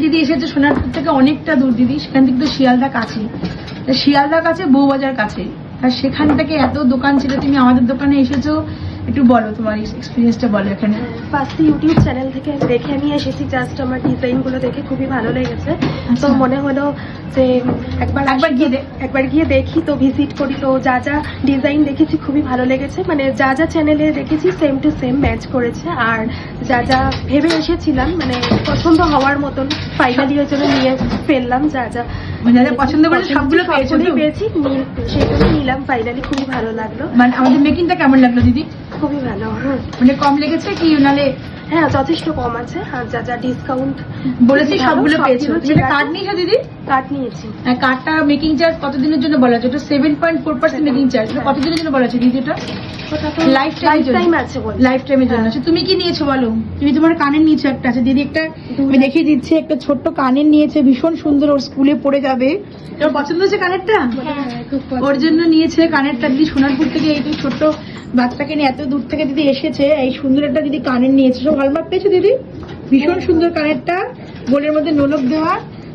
দিদি এসেছে সোনারপুর থেকে অনেকটা দূর দিদি, সেখান থেকে তো শিয়ালদা কাছে, শিয়ালদা কাছে বউবাজার কাছে, আর সেখান থেকে এত দোকান ছিল, তুমি আমাদের দোকানে এসেছো, একটু বলো তোমার এক্সপিরিয়েন্সটা বলো। এখানে ফার্স্ট ইউটিউব চ্যানেল থেকে দেখে আমি এসেছি, জাস্ট আমার ডিজাইনগুলো দেখে খুবই ভালো লেগেছে। তো মনে হলো যে একবার গিয়ে দেখি, তো ভিজিট করি। তো যা যা ডিজাইন দেখেছি খুবই ভালো লেগেছে, মানে যা যা চ্যানেলে দেখেছি সেম টু সেম ম্যাচ করেছে। আর যা যা ভেবে এসেছিলাম মানে পছন্দ হওয়ার মতন ফাইনালি ওই জন্য নিয়ে ফেললাম। যা যা মানে পছন্দ করে সবগুলো পেয়েছি, সেগুলো নিলাম ফাইনালি। খুবই ভালো লাগলো। মানে আমাদের মেকিংটা কেমন লাগলো দিদি? খুবই ভালো। মানে কম লেগেছে কি নালে? হ্যাঁ, যথেষ্ট কম আছে। আর যা যা ডিসকাউন্ট বলেছি সবগুলো পেয়েছো। কার্ড নিয়েছো দিদি? কার্ড নিয়েছি। কার্ডটা মেকিং চার্জ কতদিনের জন্য বলা আছে? ওটা 7.4% মেকিং চার্জ। কতদিনের জন্য বলা আছে দিদি? ওটা লাইফ টাইম আছে, লাইফ টাইমের জন্য। তুমি কি নিয়েছো বলো? তুমি তোমার কানের নিয়েছো একটা আছে দিদি, একটা আমি দেখিয়ে দিচ্ছি, একটা ছোট্ট কানের নিয়েছে, ভীষণ সুন্দর, ওর স্কুলে পড়ে যাবে। তোর পছন্দ হচ্ছে কানেরটা? ওর জন্য নিয়েছে কানেরটা দিদি, সোনারপুর থেকে এই ছোট্ট বাচ্চাকে নিয়ে এত দূর থেকে দিদি এসেছে, এই সুন্দর একটা দিদি কানের নিয়েছে। সব হলমার্ক পেয়েছো দিদি? ভীষণ সুন্দর কানেরটা, গোলের মধ্যে নোলক দেওয়া।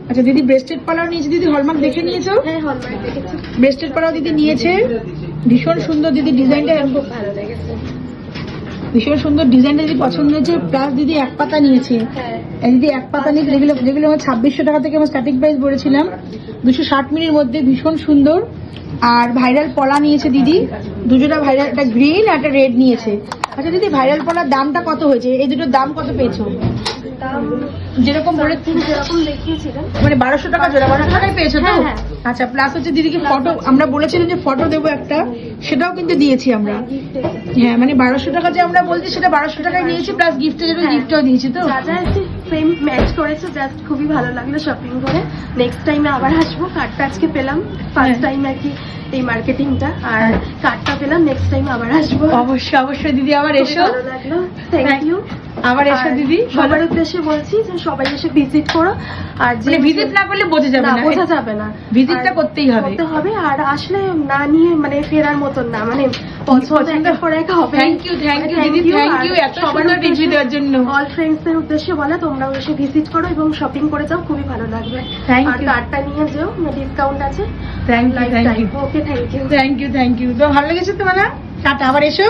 আচ্ছা দিদি ব্রেস্টেড পালাও নিয়েছে দিদি, হলমার্ক দেখে নিয়েছো? হ্যাঁ, হলমার্ক দেখেছি। ব্রেস্টেড পালাও দিদি নিয়েছে, ভীষণ সুন্দর দিদি, ডিজাইনটা খুব ভালো লেগেছে, ভীষণ সুন্দর ডিজাইনটা দিদি পছন্দ হয়েছে। প্লাস দিদি এক পাতা নিয়েছে, দিদি এক পাতা নিয়ে যেগুলো আমার 2600 টাকা থেকে আমার স্টার্টিং প্রাইস বলেছিলাম, 260 মিনির মধ্যে, ভীষণ সুন্দর। আর ভাইরাল পলা নিয়েছে দিদি, দুজোটা ভাইরাল, একটা গ্রিন আর একটা রেড নিয়েছে। আচ্ছা দিদি ভাইরাল পলার দামটা কত হয়েছে? এই দুটোর দাম কত পেয়েছো? যেরকম বলে যেরকম দেখিয়েছিলেন মানে 1200 টাকা জোড়া, 1200 টাকায় পেয়েছো তো? আচ্ছা প্লাস হচ্ছে দিদিকে ফটো, আমরা বলেছিলাম যে ফটো দেবো একটা, সেটাও কিন্তু দিয়েছি আমরা। হ্যাঁ মানে 1200 টাকা যে আমরা বলছি সেটা 1200 টাকায় নিয়েছি, প্লাস গিফটের জন্য গিফটও দিয়েছি। তো সেম ম্যাচ করেছে, জাস্ট খুবই ভালো লাগলো শপিং করে। নেক্সট টাইমে আবার আসবো। কার্ডটা আজকে পেলাম ফার্স্ট টাইম আর কি এই মার্কেটিংটা, আর কার্ডটা পেলাম, নেক্সট টাইম আবার আসবো। অবশ্যই অবশ্যই দিদি আবার এসো, ভালো লাগলো, থ্যাংক ইউ। আবার এসো দিদি। সবার উদ্দেশ্যে বলছি যে সবাই এসে ভিজিট করো, আর যে ভিজিট না করলে বোঝা যাবে না, ভিজিটটা করতেই হবে। আর আসলে না নিয়ে মানে ফেরার মতন না, মানে পছন্দ করে হবে। থ্যাংক ইউ দিদি, থ্যাংক ইউ এত সুন্দর রিভিউ দেওয়ার জন্য। অল ফ্রেন্ডসদের উদ্দেশ্যে বলা, তোমরাও এসে ভিজিট করো এবং শপিং করে যাও, খুবই ভালো লাগবে। আর কার্ডটা নিয়ে যাও, ডিসকাউন্ট আছে। Thank you, okay, thank you. তো ভালো লেগেছে তোমার? টাটা, আবার এসো।